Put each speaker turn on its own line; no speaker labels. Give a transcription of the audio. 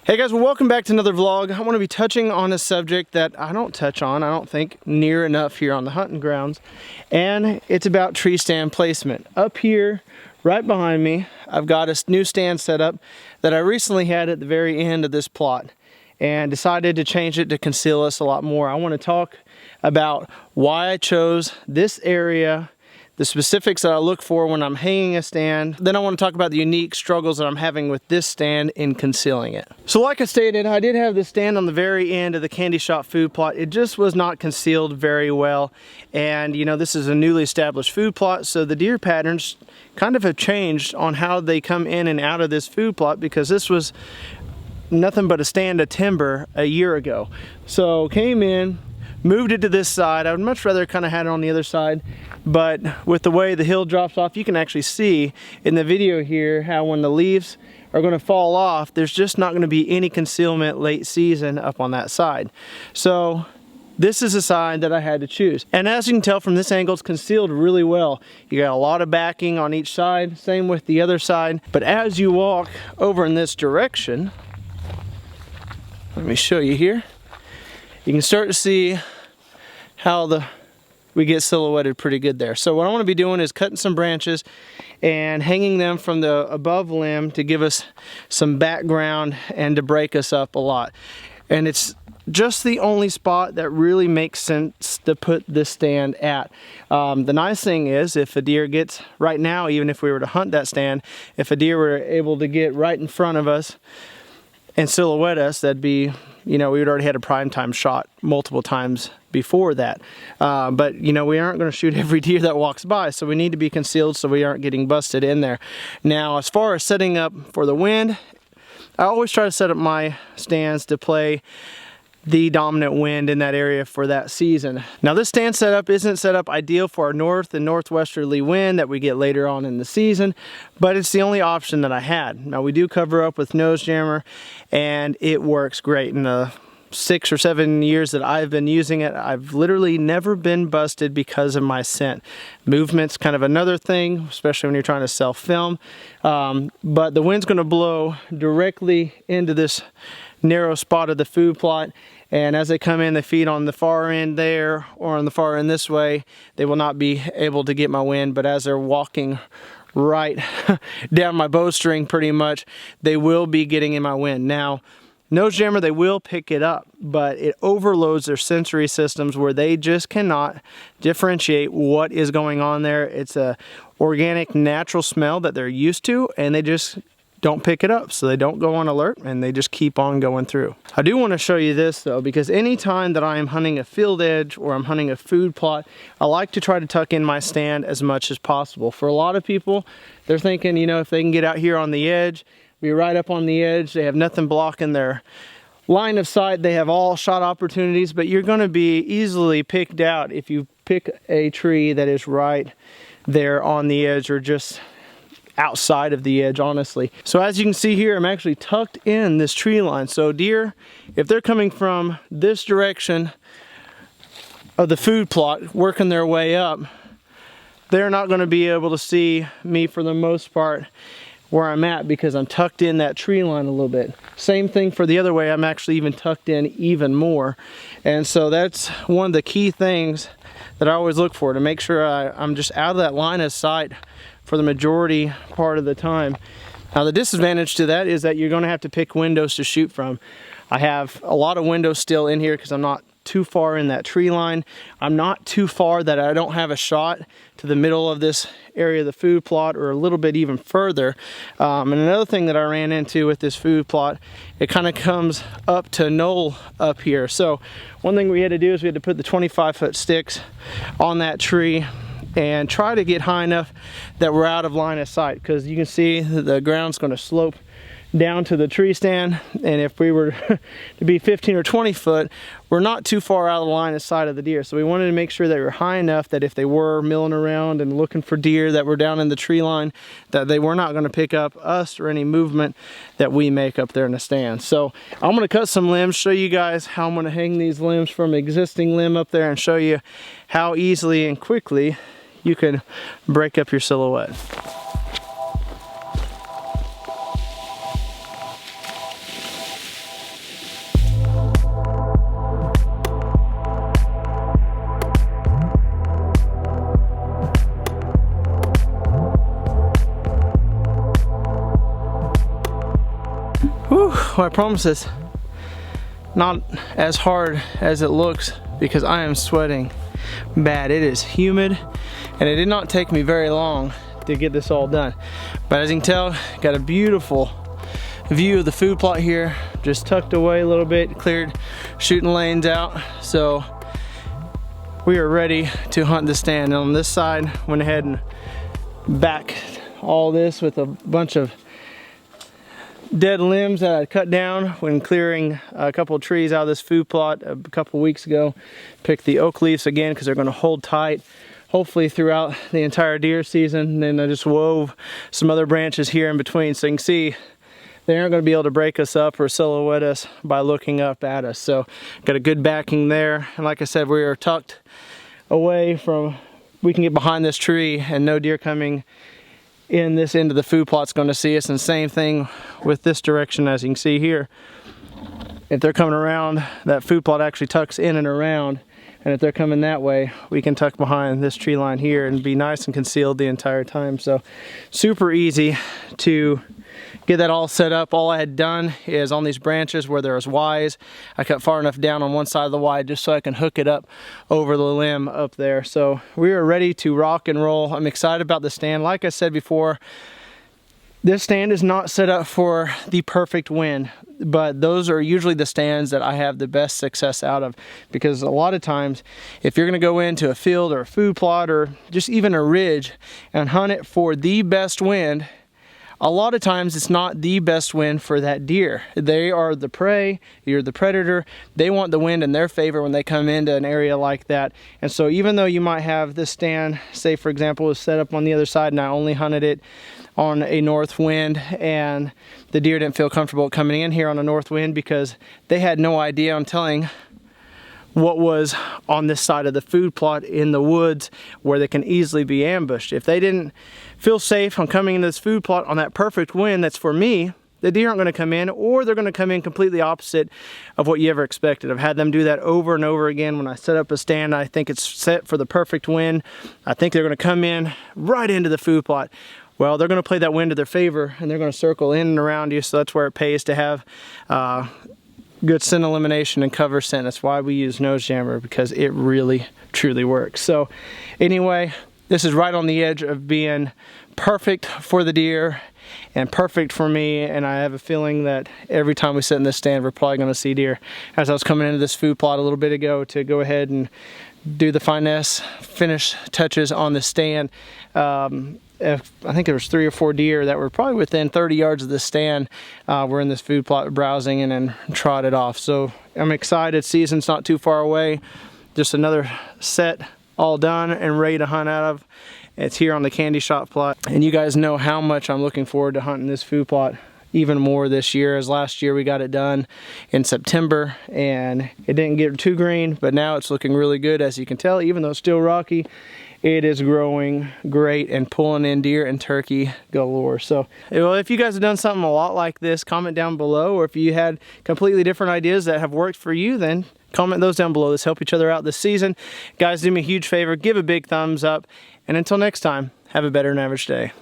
Hey guys, well, welcome back to another vlog. I want to be touching on a subject that I don't touch on, I don't think, near enough here on the hunting grounds. And it's about tree stand placement. Up here, right behind me, I've got a new stand set up that I recently had at the very end of this plot and decided to change it to conceal us a lot more. I want to talk about why I chose this area, the specifics that I look for when I'm hanging a stand. Then I want to talk about the unique struggles that I'm having with this stand in concealing it. So like I stated, I did have this stand on the very end of the candy shop food plot. It just was not concealed very well. And you know, this is a newly established food plot, so the deer patterns kind of have changed on how they come in and out of this food plot, because this was nothing but a stand of timber a year ago. So came in, moved it to this side. I would much rather kind of had it on the other side, but with the way the hill drops off, you can actually see in the video here how when the leaves are going to fall off, there's just not going to be any concealment late season up on that side. So this is a side that I had to choose. And as you can tell from this angle, it's concealed really well. You got a lot of backing on each side, same with the other side. But as you walk over in this direction, let me show you here, you can start to see how we get silhouetted pretty good there. So what I want to be doing is cutting some branches and hanging them from the above limb to give us some background and to break us up a lot. And it's just the only spot that really makes sense to put this stand at. The nice thing is, if a deer gets, right now, even if we were to hunt that stand, if a deer were able to get right in front of us and silhouette us, that'd be, you know, we would already had a prime time shot multiple times before that. But you know, we aren't going to shoot every deer that walks by, so we need to be concealed so we aren't getting busted in there. Now, as far as setting up for the wind, I always try to set up my stands to play the dominant wind in that area for that season. Now, this stand setup isn't set up ideal for our north and northwesterly wind that we get later on in the season, but it's the only option that I had. Now, we do cover up with nose jammer and it works great. In the 6 or 7 years that I've been using it, I've literally never been busted because of my scent. Movement's kind of another thing, especially when you're trying to self-film, but the wind's going to blow directly into this narrow spot of the food plot, and as they come in, they feed on the far end there or on the far end this way. They will not be able to get my wind, but as they're walking right down my bowstring pretty much, they will be getting in my wind. Now, nose jammer, they will pick it up, but it overloads their sensory systems where they just cannot differentiate what is going on there. It's a organic, natural smell that they're used to, and they just don't pick it up, so they don't go on alert and they just keep on going through. I do want to show you this though, because anytime that I am hunting a field edge or I'm hunting a food plot, I like to try to tuck in my stand as much as possible. For a lot of people, they're thinking, you know, if they can get out here on the edge, be right up on the edge, they have nothing blocking their line of sight, they have all shot opportunities, but you're going to be easily picked out if you pick a tree that is right there on the edge or just outside of the edge, honestly. So as you can see here, I'm actually tucked in this tree line. So deer, if they're coming from this direction of the food plot, working their way up, they're not going to be able to see me for the most part where I'm at, because I'm tucked in that tree line a little bit. Same thing for the other way, I'm actually even tucked in even more. And so that's one of the key things that I always look for, to make sure I'm just out of that line of sight for the majority part of the time. Now, the disadvantage to that is that you're going to have to pick windows to shoot from. I have a lot of windows still in here because I'm not too far in that tree line. I'm not too far that I don't have a shot to the middle of this area of the food plot, or a little bit even further. And another thing that I ran into with this food plot, it kind of comes up to knoll up here. So one thing we had to do is we had to put the 25-foot sticks on that tree and try to get high enough that we're out of line of sight, because you can see the ground's going to slope down to the tree stand, and if we were to be 15 or 20 foot, we're not too far out of the line of sight of the deer. So we wanted to make sure that we were high enough that if they were milling around and looking for deer that were down in the tree line, that they were not going to pick up us or any movement that we make up there in the stand. So I'm going to cut some limbs, show you guys how I'm going to hang these limbs from an existing limb up there, and show you how easily and quickly you can break up your silhouette. Whew, well, I promise it's not as hard as it looks because I am sweating bad. It is humid and it did not take me very long to get this all done. But as you can tell, got a beautiful view of the food plot here, just tucked away a little bit, cleared shooting lanes out. So we are ready to hunt the stand. And on this side, went ahead and backed all this with a bunch of dead limbs that I cut down when clearing a couple of trees out of this food plot a couple weeks ago. Picked the oak leaves again because they're going to hold tight hopefully throughout the entire deer season. And then I just wove some other branches here in between, so you can see they aren't going to be able to break us up or silhouette us by looking up at us. So got a good backing there, and like I said, we are tucked away from, we can get behind this tree and no deer coming in this end of the food plot's going to see us. And same thing with this direction, as you can see here. If they're coming around, that food plot actually tucks in and around, and if they're coming that way, we can tuck behind this tree line here and be nice and concealed the entire time. So super easy to get that all set up. All I had done is on these branches where there's Ys, I cut far enough down on one side of the Y just so I can hook it up over the limb up there. So we are ready to rock and roll. I'm excited about the stand. Like I said before, this stand is not set up for the perfect wind, but those are usually the stands that I have the best success out of, because a lot of times if you're going to go into a field or a food plot or just even a ridge and hunt it for the best wind, a lot of times it's not the best wind for that deer. They are the prey, you're the predator. They want the wind in their favor when they come into an area like that. And so even though you might have this stand, say for example, was set up on the other side and I only hunted it on a north wind, and the deer didn't feel comfortable coming in here on a north wind because they had no idea, I'm telling, what was on this side of the food plot in the woods where they can easily be ambushed. If they didn't feel safe on coming into this food plot on that perfect wind that's for me, the deer aren't going to come in, or they're going to come in completely opposite of what you ever expected. I've had them do that over and over again. When I set up a stand, I think it's set for the perfect wind. I think they're going to come in right into the food plot. Well, they're going to play that wind to their favor, and they're going to circle in and around you, so that's where it pays to have good scent elimination and cover scent. That's why we use nose jammer, because it really truly works. So anyway, this is right on the edge of being perfect for the deer and perfect for me, and I have a feeling that every time we sit in this stand we're probably going to see deer. As I was coming into this food plot a little bit ago to go ahead and do the finish touches on the stand, I think there was 3 or 4 deer that were probably within 30 yards of the stand were in this food plot browsing and then trotted off. So I'm excited. Season's not too far away. Just another set all done and ready to hunt out of. It's here on the candy shot plot, and you guys know how much I'm looking forward to hunting this food plot even more this year. As last year we got it done in September and it didn't get too green, but now it's looking really good. As you can tell, even though it's still rocky, it is growing great and pulling in deer and turkey galore. So well, if you guys have done something a lot like this, comment down below, or if you had completely different ideas that have worked for you, then comment those down below. Let's help each other out this season. Guys, do me a huge favor, give a big thumbs up, and until next time, have a better than average day.